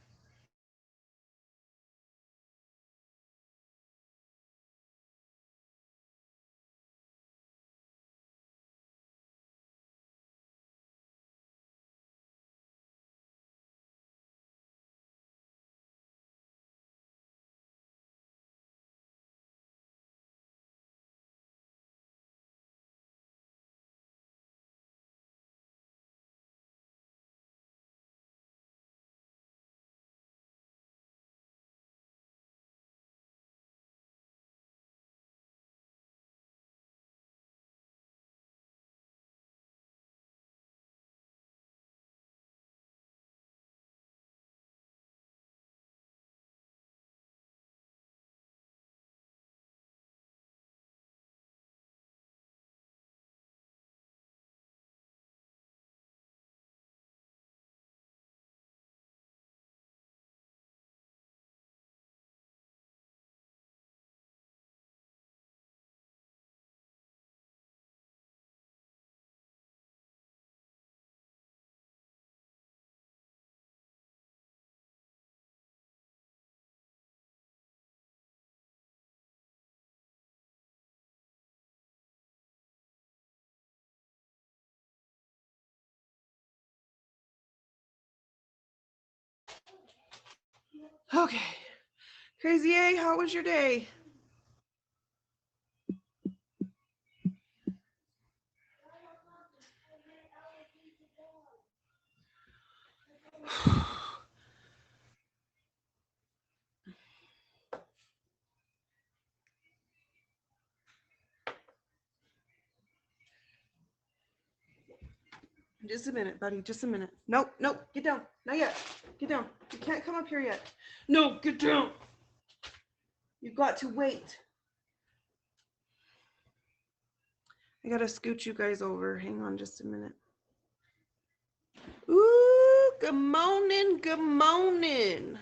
Speaker 1: Okay. Crazy A, how was your day? Just a minute, buddy. Just a minute. Nope, nope. Get down. Not yet. Get down. You can't come up here yet. No, get down. You've got to wait. I gotta scoot you guys over. Hang on just a minute. Ooh, good morning. Good morning.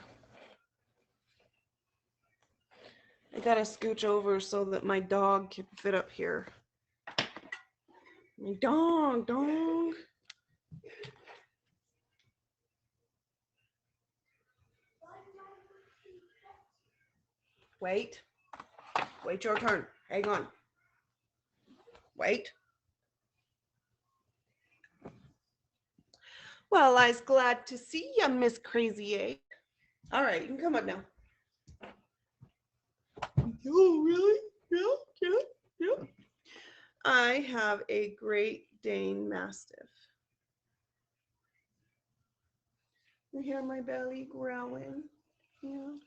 Speaker 1: I gotta scooch over so that my dog can fit up here. My dog. Wait. Wait your turn. Hang on. Wait. Well, I's glad to see ya, Miss Crazy A. All right, you can come up now. Oh, really? Yeah. Yeah. I have a Great Dane Mastiff. You hear my belly growling? Yeah.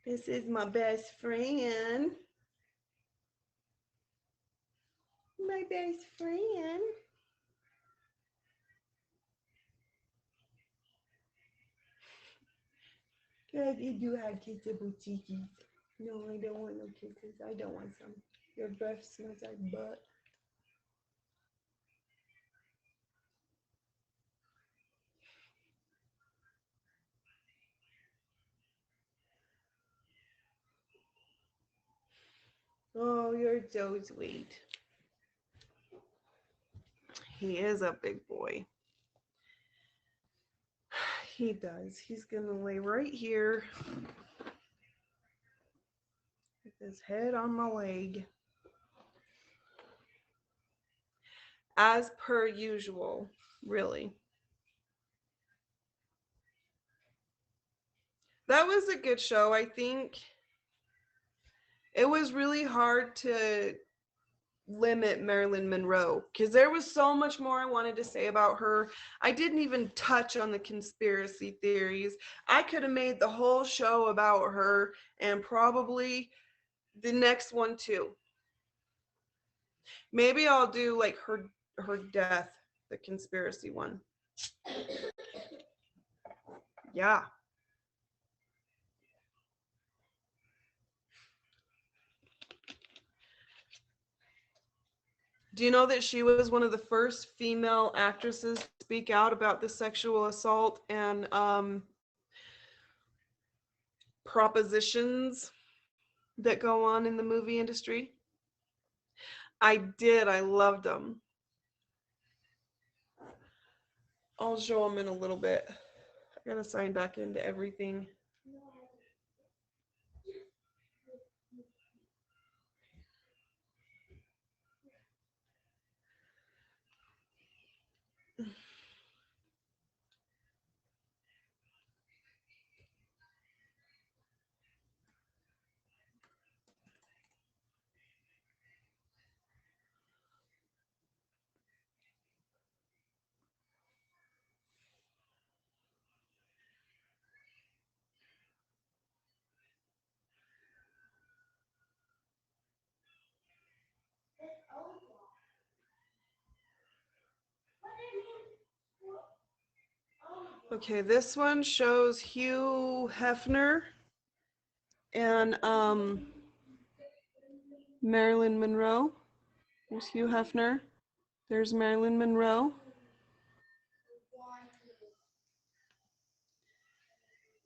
Speaker 1: This is my best friend. My best friend. Good, you do have kissable cheekies. No, I don't want no kisses. I don't want some. Your breath smells like butt. Oh, you're so sweet. He is a big boy. He does. He's gonna lay right here with his head on my leg. As per usual, really. That was a good show. I think it was really hard to limit Marilyn Monroe because there was so much more I wanted to say about her. I didn't even touch on the conspiracy theories. I could have made the whole show about her and probably the next one too. Maybe I'll do like her death, the conspiracy one. Yeah. Do you know that she was one of the first female actresses to speak out about the sexual assault and propositions that go on in the movie industry? I did. I loved them. I'll show them in a little bit. I gotta sign back into everything. Okay, this one shows Hugh Hefner and Marilyn Monroe. There's Hugh Hefner. There's Marilyn Monroe.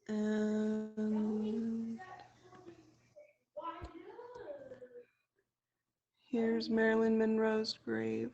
Speaker 1: And here's Marilyn Monroe's grave.